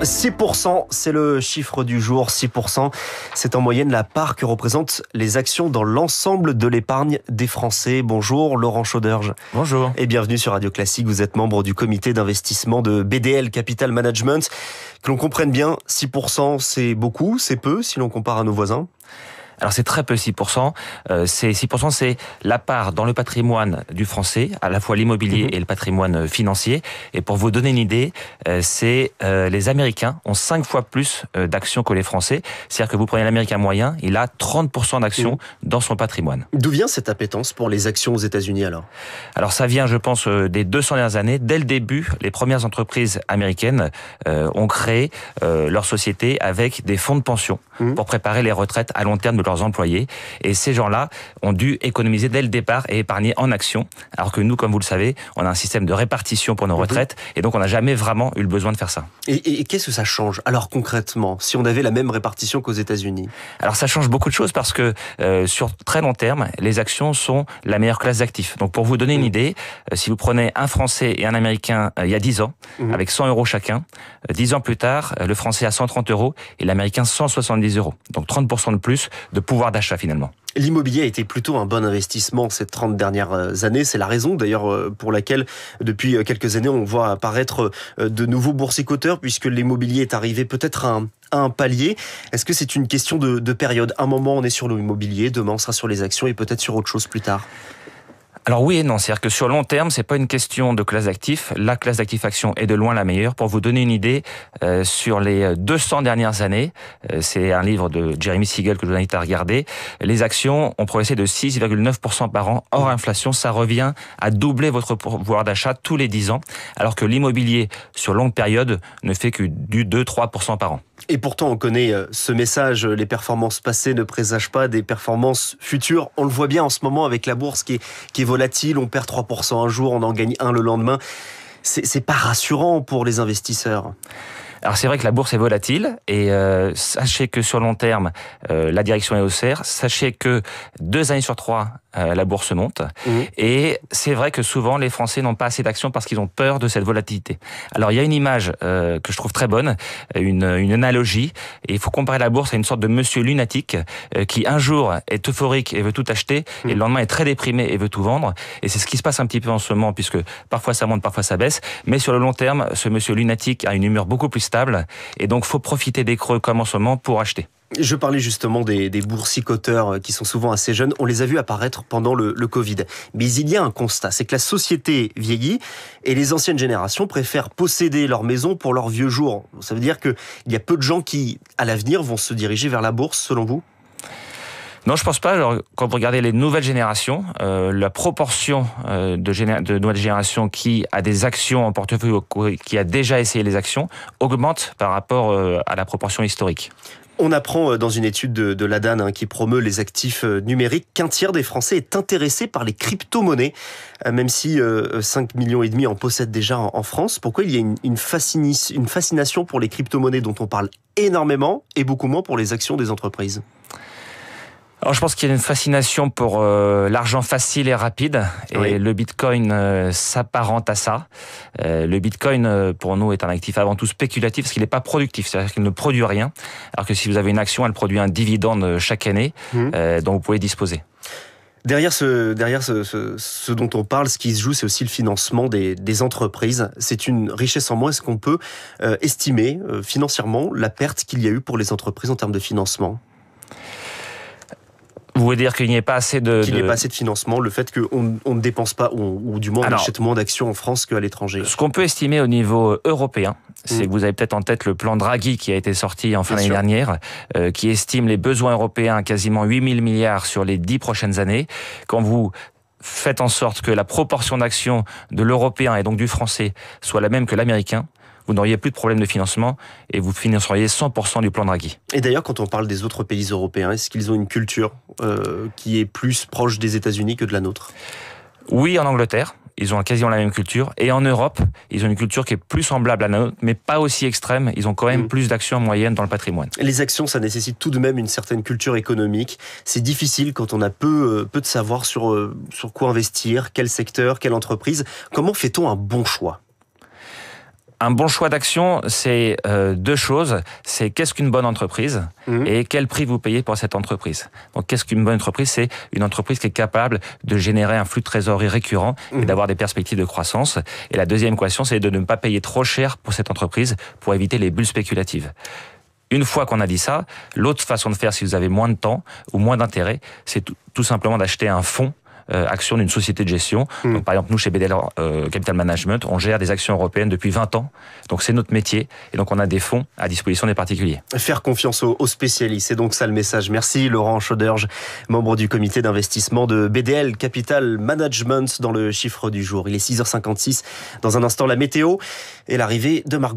6%, c'est le chiffre du jour. 6%, c'est en moyenne la part que représentent les actions dans l'ensemble de l'épargne des Français. Bonjour Laurent Chauderge. Bonjour. Et bienvenue sur Radio Classique. Vous êtes membre du comité d'investissement de BDL Capital Management. Que l'on comprenne bien, 6%, c'est beaucoup, c'est peu si l'on compare à nos voisins. Alors c'est très peu 6%. 6%, c'est la part dans le patrimoine du Français, à la fois l'immobilier et le patrimoine financier. Et pour vous donner une idée, les Américains ont 5 fois plus d'actions que les Français. C'est-à-dire que vous prenez l'Américain moyen, il a 30% d'actions dans son patrimoine. D'où vient cette appétence pour les actions aux États-Unis alors ? Alors ça vient, je pense, des 200 dernières années. Dès le début, les premières entreprises américaines ont créé leur société avec des fonds de pension pour préparer les retraites à long terme de leurs employés. Et ces gens-là ont dû économiser dès le départ et épargner en actions. Alors que nous, comme vous le savez, on a un système de répartition pour nos retraites. Et donc, on n'a jamais vraiment eu le besoin de faire ça. Et qu'est-ce que ça change alors concrètement, si on avait la même répartition qu'aux États-Unis ? Alors, ça change beaucoup de choses parce que sur très long terme, les actions sont la meilleure classe d'actifs. Donc, pour vous donner une idée, si vous prenez un Français et un Américain il y a 10 ans, avec 100 euros chacun, 10 ans plus tard, le Français a 130 euros et l'Américain 170 euros. Donc 30% de plus de pouvoir d'achat finalement. L'immobilier a été plutôt un bon investissement ces 30 dernières années. C'est la raison d'ailleurs pour laquelle depuis quelques années on voit apparaître de nouveaux boursicoteurs puisque l'immobilier est arrivé peut-être à un palier. Est-ce que c'est une question de période ? Un moment on est sur l'immobilier, demain on sera sur les actions et peut-être sur autre chose plus tard. Alors oui et non, c'est-à-dire que sur long terme, c'est pas une question de classe d'actifs. La classe d'actifs action est de loin la meilleure. Pour vous donner une idée, sur les 200 dernières années, c'est un livre de Jeremy Siegel que je vous invite à regarder, les actions ont progressé de 6,9% par an hors inflation. Ça revient à doubler votre pouvoir d'achat tous les 10 ans, alors que l'immobilier sur longue période ne fait que du 2-3% par an. Et pourtant, on connaît ce message, les performances passées ne présagent pas des performances futures. On le voit bien en ce moment avec la bourse qui est volatile, on perd 3% un jour, on en gagne 1 le lendemain. C'est pas rassurant pour les investisseurs. Alors c'est vrai que la bourse est volatile et sachez que sur long terme, la direction est haussière. Sachez que 2 années sur 3, la bourse monte. Et c'est vrai que souvent les Français n'ont pas assez d'actions parce qu'ils ont peur de cette volatilité. Alors il y a une image que je trouve très bonne, une analogie. Et il faut comparer la bourse à une sorte de monsieur lunatique qui un jour est euphorique et veut tout acheter et le lendemain est très déprimé et veut tout vendre. Et c'est ce qui se passe un petit peu en ce moment puisque parfois ça monte, parfois ça baisse. Mais sur le long terme, ce monsieur lunatique a une humeur beaucoup plus stable et donc faut profiter des creux comme en ce moment pour acheter. Je parlais justement des boursicoteurs qui sont souvent assez jeunes. On les a vus apparaître pendant le Covid. Mais il y a un constat, c'est que la société vieillit et les anciennes générations préfèrent posséder leur maison pour leurs vieux jours. Ça veut dire qu'il y a peu de gens qui, à l'avenir, vont se diriger vers la bourse, selon vous ? Non, je pense pas. Alors, quand vous regardez les nouvelles générations, la proportion de nouvelles générations qui a des actions en portefeuille, qui a déjà essayé les actions, augmente par rapport à la proportion historique. On apprend dans une étude de l'ADAN qui promeut les actifs numériques qu'un tiers des Français est intéressé par les crypto-monnaies, même si 5,5 millions en possèdent déjà en France. Pourquoi il y a une fascination pour les crypto-monnaies dont on parle énormément et beaucoup moins pour les actions des entreprises ? Alors je pense qu'il y a une fascination pour l'argent facile et rapide et le Bitcoin s'apparente à ça. Le Bitcoin pour nous est un actif avant tout spéculatif parce qu'il n'est pas productif, c'est-à-dire qu'il ne produit rien. Alors que si vous avez une action, elle produit un dividende chaque année dont vous pouvez disposer. Derrière ce dont on parle, ce qui se joue, c'est aussi le financement des entreprises. C'est une richesse en moins. Est-ce qu'on peut estimer financièrement la perte qu'il y a eu pour les entreprises en termes de financement ? Vous voulez dire qu'il n'y ait pas assez de financement, le fait qu'on ne dépense pas, ou du moins on achète moins d'actions en France qu'à l'étranger. Ce qu'on peut estimer au niveau européen, c'est que vous avez peut-être en tête le plan Draghi qui a été sorti en fin d'année dernière, qui estime les besoins européens à quasiment 8 000 milliards sur les 10 prochaines années. Quand vous faites en sorte que la proportion d'actions de l'européen et donc du français soit la même que l'américain, vous n'auriez plus de problème de financement et vous financeriez 100% du plan Draghi. Et d'ailleurs, quand on parle des autres pays européens, est-ce qu'ils ont une culture qui est plus proche des États-Unis que de la nôtre ? Oui, en Angleterre, ils ont quasiment la même culture. Et en Europe, ils ont une culture qui est plus semblable à la nôtre, mais pas aussi extrême. Ils ont quand même plus d'actions en moyenne dans le patrimoine. Les actions, ça nécessite tout de même une certaine culture économique. C'est difficile quand on a peu de savoir sur quoi investir, quel secteur, quelle entreprise. Comment fait-on un bon choix ? Un bon choix d'action, c'est deux choses. C'est qu'est-ce qu'une bonne entreprise et quel prix vous payez pour cette entreprise. Donc, qu'est-ce qu'une bonne entreprise? C'est une entreprise qui est capable de générer un flux de trésorerie récurrent et d'avoir des perspectives de croissance. Et la deuxième équation, c'est de ne pas payer trop cher pour cette entreprise pour éviter les bulles spéculatives. Une fois qu'on a dit ça, l'autre façon de faire si vous avez moins de temps ou moins d'intérêt, c'est tout simplement d'acheter un fonds action d'une société de gestion. Donc, par exemple, nous, chez BDL Capital Management, on gère des actions européennes depuis 20 ans. Donc, c'est notre métier. Et donc, on a des fonds à disposition des particuliers. Faire confiance aux spécialistes, c'est donc ça le message. Merci Laurent Schauderge, membre du comité d'investissement de BDL Capital Management dans le chiffre du jour. Il est 6h56. Dans un instant, la météo et l'arrivée de Marc